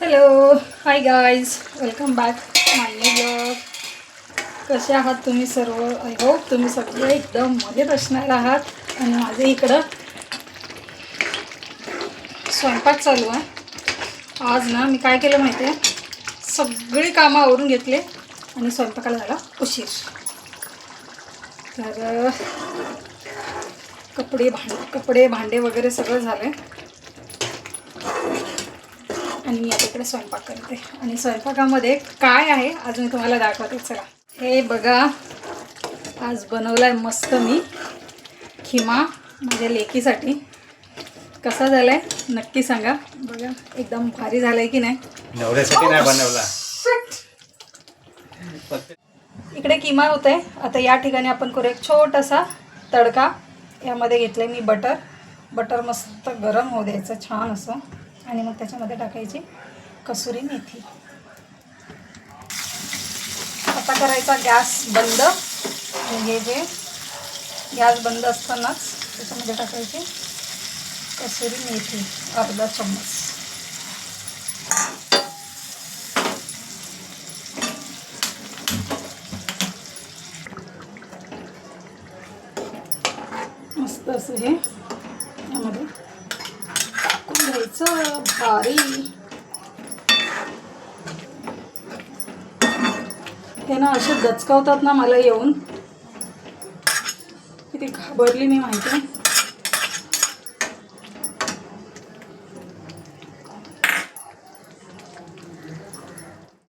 Hello, hi guys, welcome back my new blog. कसे आहात तुम्ही सर्व? आय होप तुम्ही सगळे एकदम मजेत असणार आहात. आणि माझे इकडं स्वयंपाक चालू आहे. आज ना मी काय केलं माहिती आहे, सगळी कामं आवरून घेतले आणि स्वयंपाकाला झाला उशीर. तर कपडे भांडे वगैरे सगळं झालं आणि मी आता इकडे स्वयंपाक करते. आणि स्वयंपाकामध्ये काय आहे आज मी तुम्हाला दाखवते. चला, हे बघा, आज बनवला आहे मस्त मी खिमा माझ्या लेकीसाठी. कसा झाला आहे नक्की सांगा. बघा, एकदम भारी झाला आहे की नाही? नवऱ्यासाठी नाही बनवला. इकडे किमा होत आहे. आता या ठिकाणी आपण करू एक छोटासा तडका. यामध्ये घेतलं आहे मी बटर मस्त गरम होऊ द्यायचं छान असं. आणि मग त्याच्यामध्ये टाकायची कसुरी मेथी. आता करायचा गॅस बंद. आणि हे जे गॅस बंद असतानाच त्याच्यामध्ये टाकायची कसुरी मेथी अर्धा चम्मच. मस्त असं हे यामध्ये टाकून घ्यायचं. भारी. हे ना असे दचकावतात ना मला येऊन. किती घाबरली मी माहिती आहे.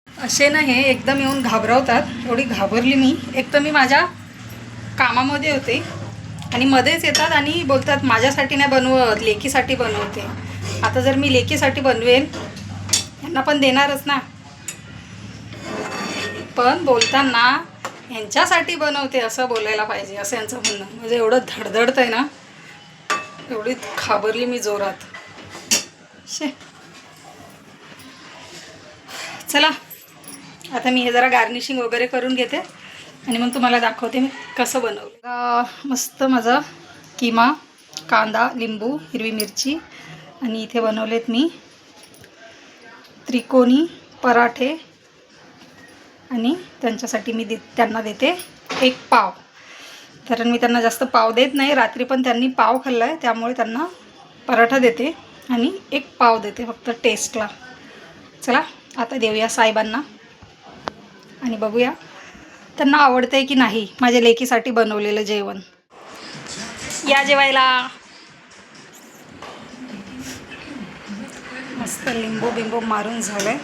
असे ना हे एकदम येऊन घाबरवतात. एवढी घाबरली मी. एक तर मी माझ्या कामामध्ये होते आणि मध्येच येतात आणि बोलतात माझ्यासाठी नाही बनवत, लेकीसाठी बनवते. आता जर मी लेकीसाठी बनवेल यांना पण देणारच ना. पण बोलताना ह्यांच्यासाठी बनवते असं बोलायला पाहिजे, असं यांचं म्हणणं. म्हणजे एवढं धडधडत आहे ना, एवढी घाबरली मी जोरात. चला, आता मी हे जरा गार्निशिंग वगैरे करून घेते आणि मग तुम्हाला दाखवते मी कसं बनवलं. मस्त माझा किमा, कांदा, लिंबू, हिरवी मिरची आणि इथे बनवलेत मी त्रिकोणी पराठे. आणि त्यांच्यासाठी मी त्यांना देते एक पाव. कारण मी त्यांना जास्त पाव देत नाही. रात्री पण त्यांनी पाव खाल्ला आहे, त्यामुळे त्यांना पराठा देते आणि एक पाव देते फक्त टेस्टला. चला, आता देऊया साहेबांना आणि बघूया त्यांना आवडतं आहे की नाही माझ्या लेकीसाठी बनवलेलं जेवण. या जेवायला. मस्त लिंबू बिंबू मारून झालं आहे.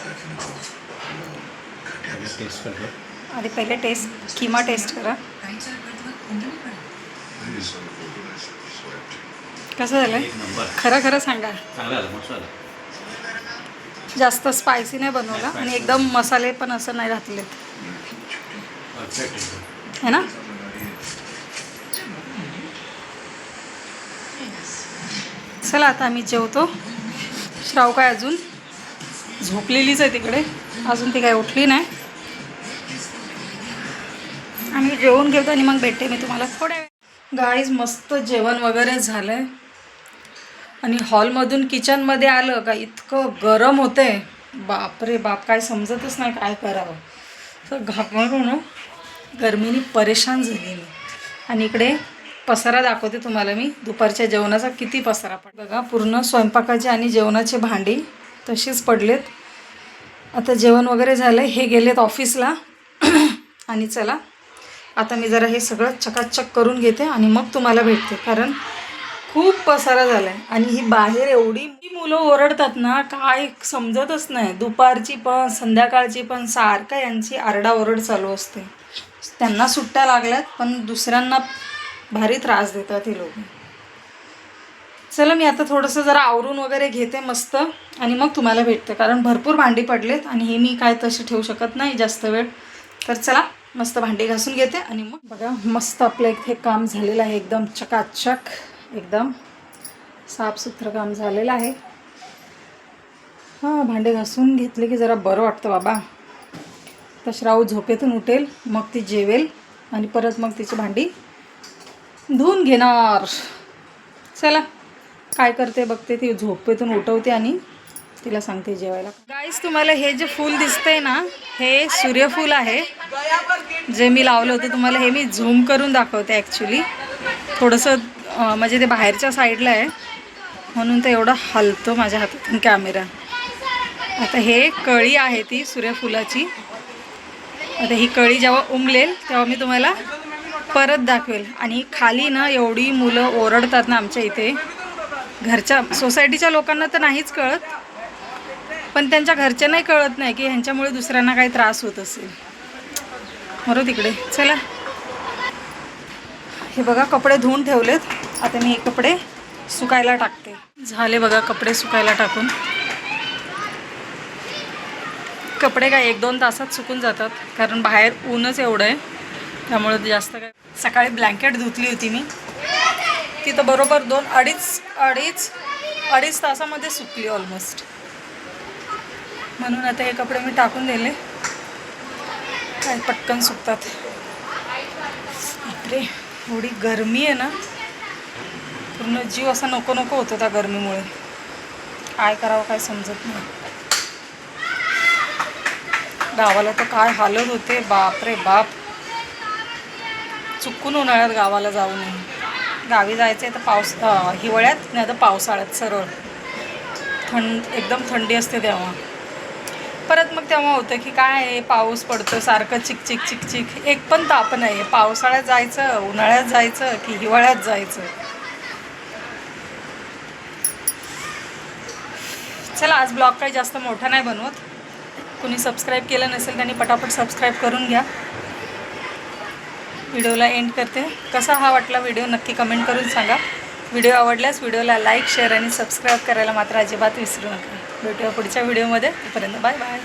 आधी पहिले किमा टेस्ट करा. कसं झालं? खरं सांगा. जास्त स्पायसी नाही बनवला आणि एकदम मसाले पण असं नाही घातलेत, है ना? चला, आता आम्ही जेवतो. श्राव काय अजून झोपलेलीच आहे तिकडे, अजून ती काय उठली नाही. आम्ही जेवून घेतो आणि मग भेटते मी तुम्हाला थोड्या वेळ. गाईज, मस्त जेवण वगैरे झालं आहे आणि हॉलमधून किचनमध्ये आलं का इतकं गरम होतं आहे. बापरे बाप, काय समजतच नाही काय करावं. तर घाबरून गरमीने परेशान झाली मी. आणि इकडे पसारा दाखवते तुम्हाला मी. दुपारच्या जेवणाचा किती पसारा पडला बघा. पूर्ण स्वयंपाकाचे आणि जेवणाचे भांडी तशीच पडलेत. आता जेवण वगैरे झालं, हे गेलेत ऑफिसला. आणि चला, आता मी जरा हे सगळं चकाचक करून घेते आणि मग तुम्हाला भेटते. कारण खूप पसारा झाला आहे आणि ही बाहेर एवढी मुलं ओरडतात ना, काय समजतच नाही. दुपारची पण संध्याकाळची पण सारखं यांची आरडाओरड चालू असते. त्यांना सुट्ट्या लागल्यात पण दुसऱ्यांना भारी त्रास देतात हे लोक. चला, मी आता थोडंसं जरा आवरून वगैरे घेते मस्त आणि मग तुम्हाला भेटते. कारण भरपूर भांडी पडलेत आणि हे मी काय तशी ठेवू शकत नाही जास्त वेळ. तर चला, मस्त भांडी घासून घेते आणि मग बघा, मस्त आपलं इथे काम झालेलं आहे. एकदम चकाचक, एकदम साफसुथरं काम झालेलं आहे. हां, भांडे घासून घेतले की जरा बरं वाटतं बाबा. तर श्राव झोपेतून उठेल, मग ती जेवेल आणि परत मग तिची भांडी धुवून घेणार. चला, काय करते बघते. ती झोपेतून उठवते आणि तिला सांगते जेवायला. गाईस तुम्हाला हे जे फूल दिसतंय ना, हे सूर्यफूल आहे जे मी लावलं होतं. तुम्हाला हे मी झूम करून दाखवते. ॲक्च्युली थोडंसं म्हणजे ते बाहेरच्या साईडला आहे म्हणून ते एवढं हलतो माझ्या हातातून कॅमेरा. आता हे कळी आहे ती सूर्यफुलाची. आता ही कळी जेव्हा उमलेल तेव्हा मी तुम्हाला परत दाखवेल. आणि खाली ना एवढी मुलं ओरडतात ना आमच्या इथे. घरच्या सोसायटीच्या लोकांना तर नाहीच कळत, पण त्यांच्या घरच्यांनाही कळत नाही की ह्यांच्यामुळे दुसऱ्यांना काही त्रास होत असेल. बरोबर तिकडे. चला हे बघा कपडे धुवून ठेवलेत. आता मी हे कपडे सुकायला टाकते. झाले बघा कपडे सुकायला टाकून. कपडे काय 1-2 तासात सुकून जातात कारण बाहेर ऊनच एवढं आहे त्यामुळे जास्त काय. सकाळी ब्लँकेट धुतली होती मी, ती तर बरोबर 2-2.5 तासामध्ये सुकली ऑलमोस्ट. म्हणून आता हे कपडे मी टाकून दिले, काय पटकन सुकतात. बापरे एवढी गरमी आहे ना, पूर्ण जीव असा नको नको होतो त्या गरमीमुळे. काय करावं काय समजत नाही. गावाला तर काय हालत होते, बापरे बाप. चुकून उन्हाळ्यात गावाला जाऊ नये. गावी जायचं आहे तर हिवाळ्यात, नाही तर पावसाळ्यात सरळ. एकदम थंडी असते तेव्हा. परत मग तेव्हा होतं की काय आहे, पाऊस पडतो सारखं चिकचिक चिकचिक, एक पण ताप नाही. पावसाळ्यात जायचं, उन्हाळ्यात जायचं की हिवाळ्यात जायचं. चला आज ब्लॉग काही जास्त मोठा नाही बनवत. कोणी सबस्क्राईब केलं नसेल त्यांनी पटापट सबस्क्राईब करून घ्या. व्हिडिओला एंड करते. कसा हा वाटला व्हिडिओ नक्की कमेंट करून सांगा. व्हिडिओ आवडल्यास व्हिडिओला लाईक, शेअर आणि सबस्क्राईब करायला मात्र अजिबात विसरू नका. भेटूया पुढच्या व्हिडिओमध्ये. तोपर्यंत बाय बाय.